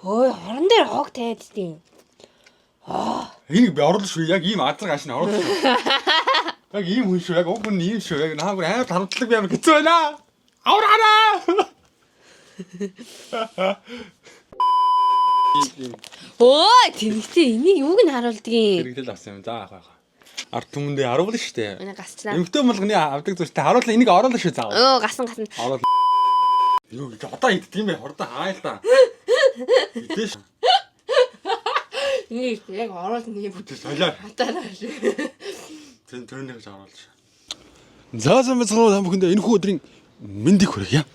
Ой, хорон дээр хог таад тийм. Энийг би оруулах шүү. Яг ийм азар гашин оруулах шүү. Яг ийм хүн шүү. Яг уг хүн ийм шүү. Яг наагүй амар харамтлаг би амар хэцүү байна. Авраараа. Өө, тэнэгтэй энийг юуг нь харуулдгийг. Хэрэглэл авсан юм. За яах вэ? Ард түмэндээ харуулна шүү дээ. Энийг гасчлаа. Эмхтэн болгоны авдаг зүйлтэй харуулна. Энийг оруулна шүү заа. Өө, гасан. Оруулна. Юу гэж одоо идэх юм бэ? Хордоо хаа л да. Идэш. Энийг яг оруулна нэг Бүтээ солио. хатаараа шүү. Тэн төрний гэж оруулж. За самбацгоо хамхөндөө энэ хүү өдрийн мэндийг хүргье.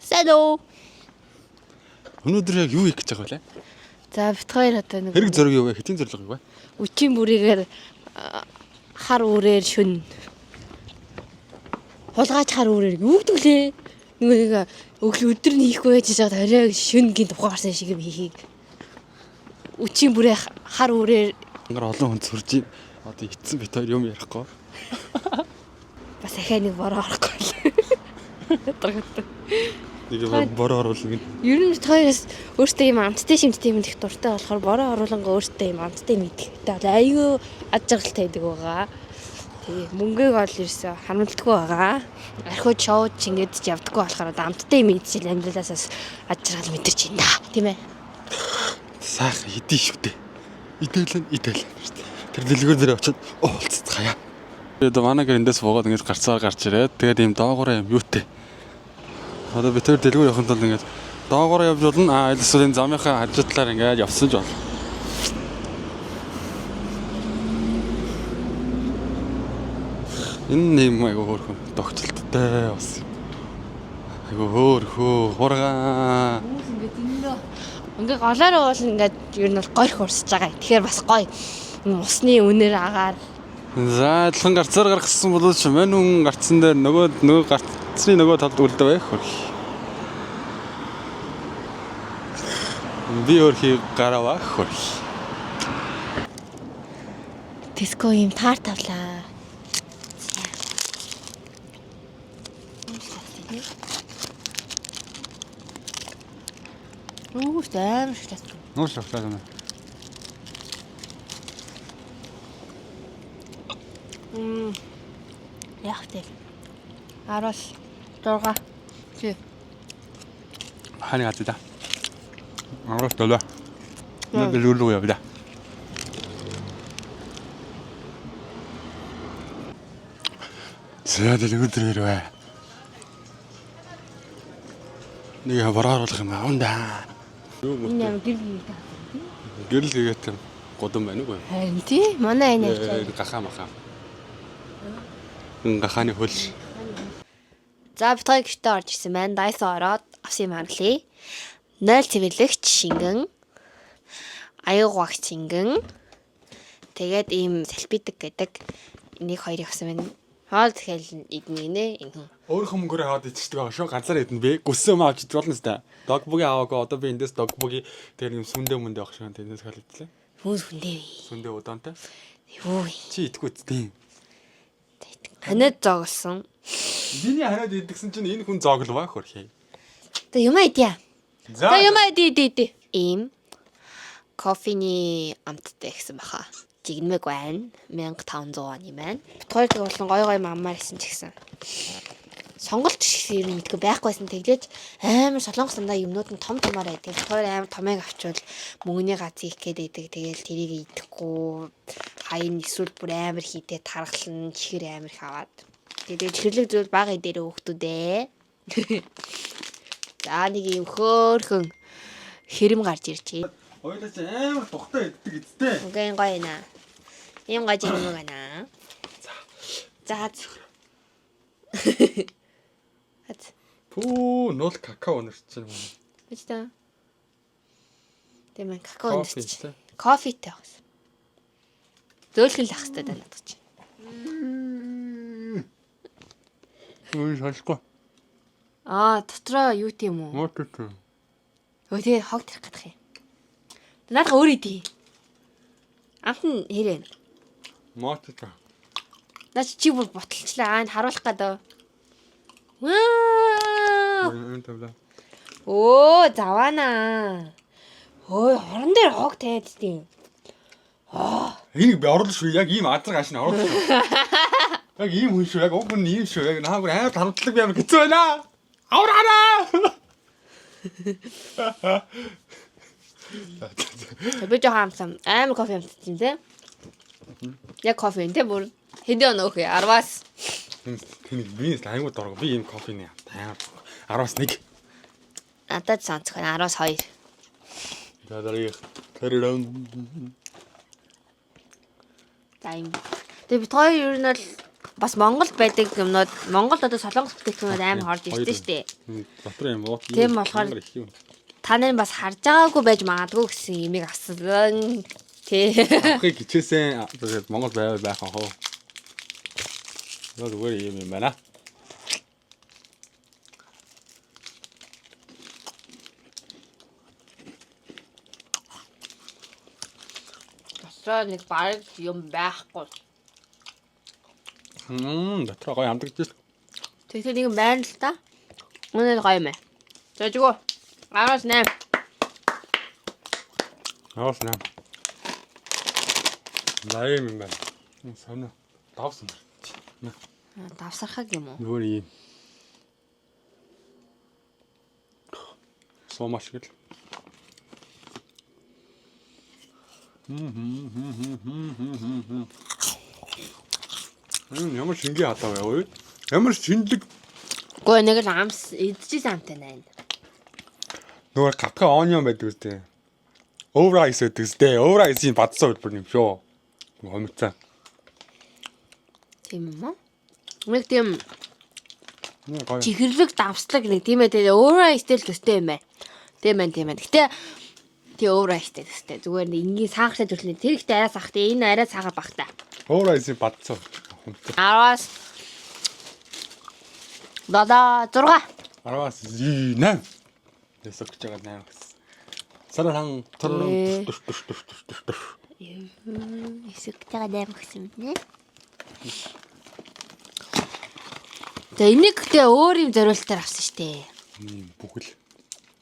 Сайн уу? Өнөөдөр яг юу хийх гэж байгаа вэ? За бит хоёр одоо нэг Хэрэг зөрөг юу вэ? Хэтийн зөрөг юу вэ? үчийн бүрийгээр хар үрээр шүн. Хулгайч хар үрээр юу гэдэг лээ? Нэг өдөр нь хийхгүй байж байгаа орой шүн гин тухаарсан шиг юм хийхийг. Үчийн бүрээ хар үрээр Ангаар олон хүн зурж одоо ицсэн бит хоёр юм ярихгүй. бас ахаа нэг бороо орохгүй л. Нэг бороо оруулна гин. Ер нь бит хоёроос өөртөө юм амттай шимттэй юм их дуртай болохоор бороо оруулангаа өөртөө юм амттай мэдхтэй айгүй ад жаргалтай байдаг байгаа. Тэгээ мөнгөг ол ерөөсө харамлдаггүй байгаа. Архиуд шоуд ч ингэж явдаггүй болохоор одоо амттай юм идчихэл амьдралаасаас ад жаргал мэдэрч байна да. Тийм ээ. Сайхан идэв шүү дээ. Идэлэн. Тэр дэлгүүр дээр очиод уулзцгаая. Тэгээд манай гэрэндээс буугаад ингэж гарцаар гарч ирээд тэгээд ийм доогоороо юм юутэй. Одоо би тэр дэлгүүр явахын тулд ингэж доогоороо явж болно. Эсвэл энэ замынхаа хажуу талаар ингэж явсан ч болно. Энэ юм айгу хөөрхөн тогтолттой бас. Айгу хөөрхөө хургаа. Ингээ голоор уул ингээд ер нь бол гойх урсж байгаа. Тэгэхээр бас гоё. Усны үнээр агаар. За адилхан гарцаар гаргасан бол ч мань хүн гарцсан дээр нөгөө гарцны нөгөө талд үлдээ байх хөрх. Би хөрхи гараваа хөрх. Теско юм таар тавлаа. Оо, амар шилээс. Нууш шавтаа юм. Яг тийм. 16. Чи. Хани хатда. Амрах толоо. Нэг дэлгүүр явда. За дэлгүүр дээр ирвэ. Нэг бороо оруулах юм аавна. Энэ юм гэрэл та. Гэрэл хийгээд годом байна уу? Харин тий. Манай энэ явж. Гахаа махаа. Гахааны хөл. За бит хоёр гэртээ орж ирсэн байна. Дайсон ороод авсан юм хаглая. 0 цэвэрлэгч шингэн. Аюугаагч шингэн. Тэгээд ийм салпидаг гэдэг энийг хоёрыг авсан байна. Хоол тэгэхээр идэнэ гинэ энэ хүн. Өөрийнхөө мөнгөөр аваад ичдэг байгаа шүү. Ганцаар идэн би. Гүсээ маа авч идэх болно сте. Догбугийн аваагаа одоо би эндээс догбугийн тэр юм сүндэ мөндэ авах шиг тэндээс хал идлээ. Хүүс хүндээ. Сүндэ удаантай. Юу вэ? Чи идэхгүй үсттэй. Ханад зоглсон. Миний ханаад идэгсэн чинь энэ хүн зоглоо хөрхий. Та юм идя. За. Та юм иди. Ийм кофений амттай гэсэн баха. Жигнэмэг байна. 1500 оны маань. Бит хоёр тэг болон гой маммаар исэн ч гэсэн. Сонголт шиг юм мэдгүй байхгүйсэн тэглэж амар солонгос дандаа юмнууд нь том томоор байдаг. Бит хоёр амар томыг авчвал мөнгөний газ их гээд байдаг. Тэгээл тэрийг идэхгүй хайн эсвэл бүр амар хийдэ тархална чихэр амар их аваад. Тэгээд чихэрлэг зүйл бага дээр хөөхтүүдээ. За нэг юм хөөхөн хэрэм гарч ирчээ. Хоёулаа ч амар тухтай иддэг эцтэй. Үгүй гоё наа. Ийм гоё юм байна. За. Пүү, нол какао нэрч юм. Бачта. Тэмээ какао Кофе нэрч. тий. Кофетэй бас. Зөөлхөн лах хэрэгтэй даа надад чинь. Ой, хашгүй. Дотроо юу тийм үү? Мотото. Өө тэгээ хог тарих гэдэг юм. Надад өөр идэ. Амт нь хэрэг. Мотото. Наач чи бүр боталчлаа. Энэ харуулах гэдэг. Ваа! Энэ тавла. Оо, завана. Ой, хорон дээр хог таад тийм. Энийг би оруулах шүү. Яг ийм азар гашин оруулах шүү. Яг ийм хүн шүү. Яг уг хүн ийм шүү. Яг наагүй амар харамтлаг би амар хэцүү байна. Авраараа. Би жоохон амсан. Амар кофе амтсан тийм. Яг кофе энэ бүр хэдэн өнөөх 10-аас. Тэнийг биенээс аймаг дург. Би ийм кофений амар 10-аас 1. Надад санацх 10-аас 2. Дараах. Тэрэн. Тайм. Тэгээ бид хоёр ер нь бол бас Монголд байдаг юмнууд Монголд одоо солонгос бүтээгдэхүүнүүд амар орж ирсэн шүү дээ. Дотор юм уу? Тийм болохоор та нарын бас харж байгаагүй байж магадгүй гэсэн юмыг авсан. Тий. Ахыг хичээсэн тэгээд Монгол байвал байх аа хоо. Яг зүгээр юм байна. Тасраа нэг баг юм байхгүй. Дотор гоё амдагдчих. Тэгэхээр нэг юм байна л та. Үнэ гоё юм ээ. Зожгоо. 10-аас 8. Аваас наа. Лайм юм байна. Соно. Давсан. Давсархаг юм уу? Нөгөө юм. Сомаш гэл. Ямар шингээ хатаа вэ? Ямар шинэлэг Гөө нэг л амс идчихсэн амтай наа. нөгөө гатга онион байдаг үстэй. Overrice гэдэг үстэй. Overrice-ийн бадсан хэлбэр юм шүү. Хомцаа. Тийм үү? Нэг тийм Нэг гоё. чихэрлэг давслаг нэг тийм ээ тэгээ өөрөө стил төстэй юм байна. Тийм ээ. Гэтэ тий өөрөө стил төстэй. Зүгээр нэг ингийн саагтай төрлөө. Тэр ихтэй арай сахтай. Энэ арай саага багтай. Overrice-ийн бадсан. Хомцаа. 10-аас Дада 6. 10-аас 8. Ясагч байгаа 8 гэсэн. Саран Эсэгтэйгээ даамх гэсэн юм нэ. Тэгээ энийг гэдэг өөр юм зориултаар авсан шүү дээ. бүхэл.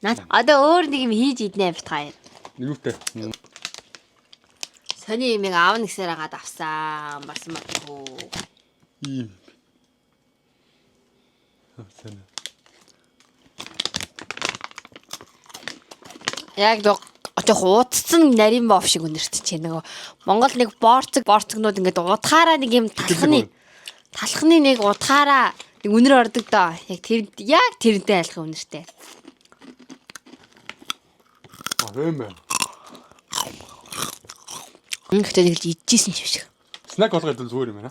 Наад одоо өөр нэг юм хийж иднэ бит хоёр. Юутай? Сони юмыг аавна гэсээр хагаад авсан. Бас магадгүй. Ийм. Хөөсөн. Яг очоо хуудцсан нарийн бов шиг үнэртэж байна. Нөгөө Монгол нэг борцогнууд ингээд удахаараа нэг юм талхны нэг удахаараа нэг үнэр ордог доо. Яг тэрнтэй айлхах үнэртэй. Тийм ээ. Ингээд нэг л идчихсэн юм шиг. Снэк болгоод зүгээр юм байна.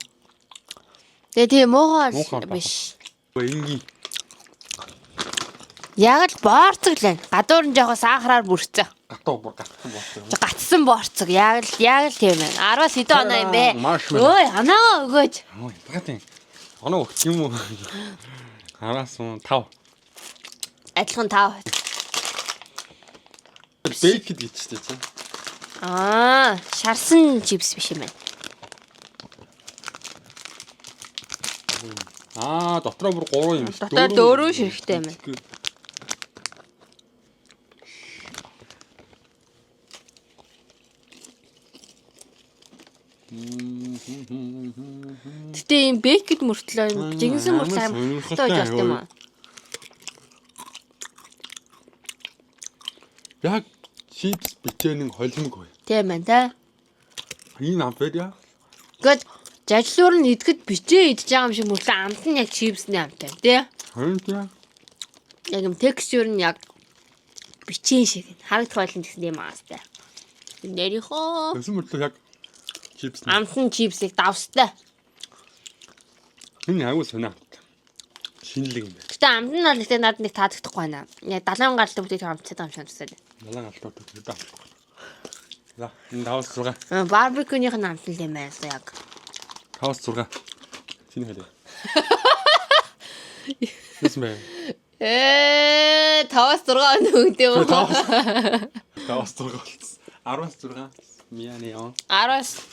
Тэгээ тийм муухай биш. Энгийн. Яг л борцоглаа. Гадуур нь жоохон сахараар бүрцээ. Гатуу борцоо. Гатсан борцог. Яг л тийм байна. 10-аас хэдэн оноо юм бэ? Маршмеллоу. Ой, анаа өгөөч. Ой, багтын. Оноо өгч юм уу? 10-аас 5. Адилхан 5. Бэйкэд гिचтэй чинь. Шарсан чипс биш юм байна. Дотроо бүр 3 юм шүү. Дотор 4 ширхтэй юм байна. Гэтэ юм бэкэд мөртлөө жигэнсэн мөртлөө аим хатаа байж болт юм аа. Яг чипс бичээний холимог бай. Тийм байна та. Энэ ампер яа. Гэт жажлуур нь идэхэд бичээ идэж байгаа юм шиг мөртлөө амт нь яг чипсний амтай тий. Харин яа. Яг юм текстур нь яг бичээ шиг харагдах байлын гэсэн юм аастай. Нэрийнхоо Тэсэн мөртлөө яг чипс. амт нь чипсийг давстай. Энэ аягүй санаа. Шинэлэг юм байна. Гэтэ амт нь бол ихтэй надад нэг таадагдахгүй байна. Яг 70 гаралтай бүтээх амттай юм шиг санагдсан. Малан алтууд гэдэг. За, энэ 5-6. Барбекюных нь амт юм байна яг. 5-6. Синий хэлээ. Тэс мэ. 5-6 өгдөг юм. 5-6 болсон. 10-6. Мианы яа. 10-аас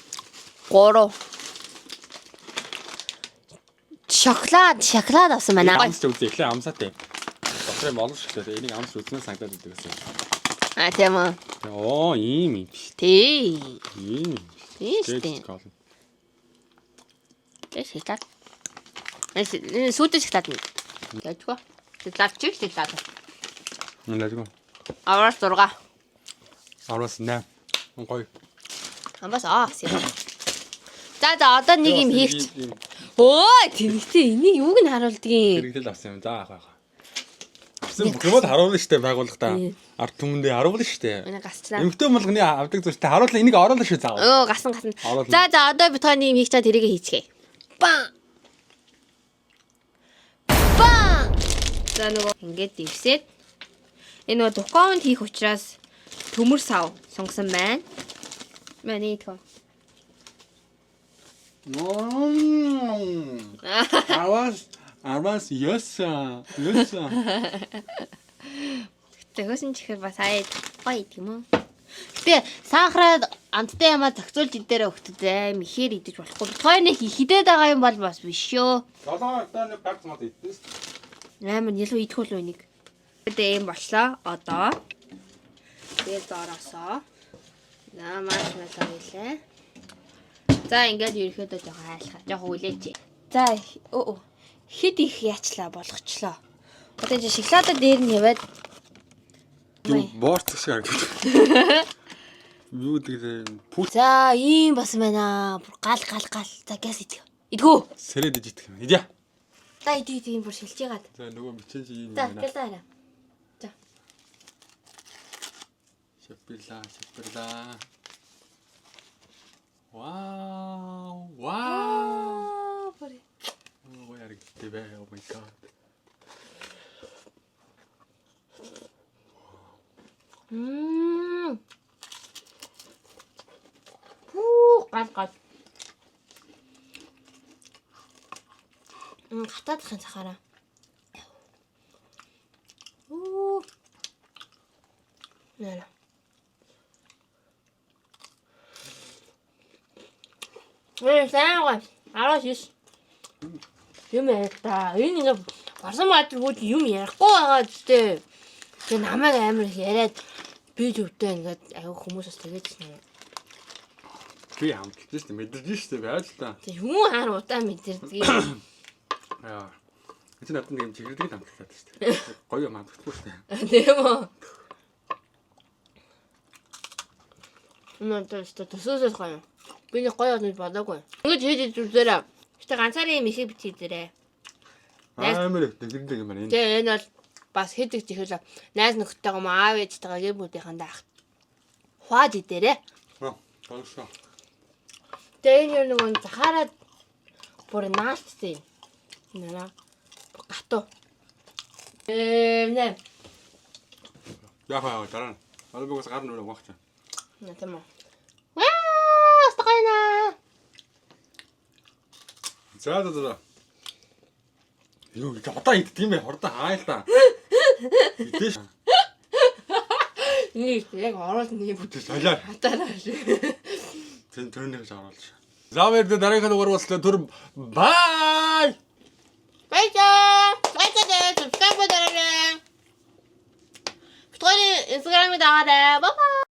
3. Шоколад авсан байна. Амс үзээ эхлээ амсаатай. Дотроо молш гэхлээр энийг амс үзнэ санагдаад идэг гэсэн. Тийм үү. Оо, ийм юм биш. Тий. Ийм. Тийм шүү дээ. Шоколад. Энэ сүйдэж шоколад нь. Яажгүй. Шоколад чи шоколад. Нэлээгүй. Аваас 6. Аваас 8. Гоё. Амбас За одоо нэг юм хийвч. Өө тэнэгтэй энийг юуг нь харуулдгийг. Хэрэглэл авсан юм. За яах вэ? Авсан бүхнүүд харуулна штэ байгууллагатаа. Ард түмэндээ харуулна штэ. Энийг гасчлаа. Эмхтэн болгоны авдаг зүйлтэй харуулна. Энийг оруулна шүү заавал. Гасан. Оруулна. За одоо бид хоёр нэг юм хийх чад тэрийг хийчихье. Баа. За нөгөө ингээд дэвсээд энэ нөгөө дуконд хийх учраас төмөр сав сонгосон байна. Маний тоо. Аваас яса. Тэгсэн чихэр бас хаяа гоё юм уу? Гэтэ сахараад амттай ямаа зохицуулж идээрээ өгтөдөө мэхээр идэж болохгүй. Тойны хидэд байгаа юм бол бас биш шүү. 7 одоо нэг пак мод идсэн. Амар илүү идэх үл үнийг. Тэгээд юм боллоо. Одоо тэгээд доороосоо. За маш хэлээ. За ингээд ерөөхдөө жоохон хайлахаа. Жоохон үлээч. За хэд их яачлаа болгочлоо. Одоо энэ шоколадаа дээр нь яваад Борт шиг харагдав. Юу гэдэг За ийм басан байна. Бүр гал. За газ идэх. Идгүү. сэрэд ижидэх юм. Идэ. За идэх юм бүр шилж яагаад. За нөгөө бичэн чи юм За байна. гэлээ. За. Шапирла. Вау. Бүр Oh, яарэг төвөө. Oh my god. гал. Хатаадахын сахаараа. Нэ. Сайн. 19. Юм яриа. Энэ ингээ барсан материуд юм ярихгүй байгаа зү. Тэгээ намайг амар яриад би зүвтэй ингээд аяг хүмүүсээс тэгээдсэн юм. Би хамтдаж шүү дээ. Мэдэрдэж шүү дээ. Байж та. Тэг юм хаар удаа мэдэрдэг. Аа. Έτσι να πούμε και γιατί ήταν αυτό. Κόλλιο μα πώς είναι. Тийм үү. Төсөөсөө гоё. Би нэг гоё одод бодоогүй. Ингэж хийж үзээрэй. Гэтэ ганцаараа юм их бичээдэрээ. Амар их тэгдэг юм байна. Тэгээ энэ бол бас хэдэг чихэл найз нөхдөйгөө аав ээжтэйгээ гэр бүлийнхаа даах. Хуад идээрээ. Хорошо. Тэгээ энэ нэг захаараад бүр наалтсан юм. Наа. Гатуу. Нэ. Яхаа дараа. Албагаас гарна уу вахчаа. Нэ тийм үү. Ваа, стакана. За. Юу гэдэг одоо идэх юм бэ? Хордоо хааял та. Идэж. Нэг яг ороод нэг Бүтээ солио. хатаараа шиг. Тэн төрнийхөө шааруулж. За баяр дараагийн дугаар болслоо түр бай. Баярлалаа. Subscribe дараарай. Instagram-д аваарай. Бай бай.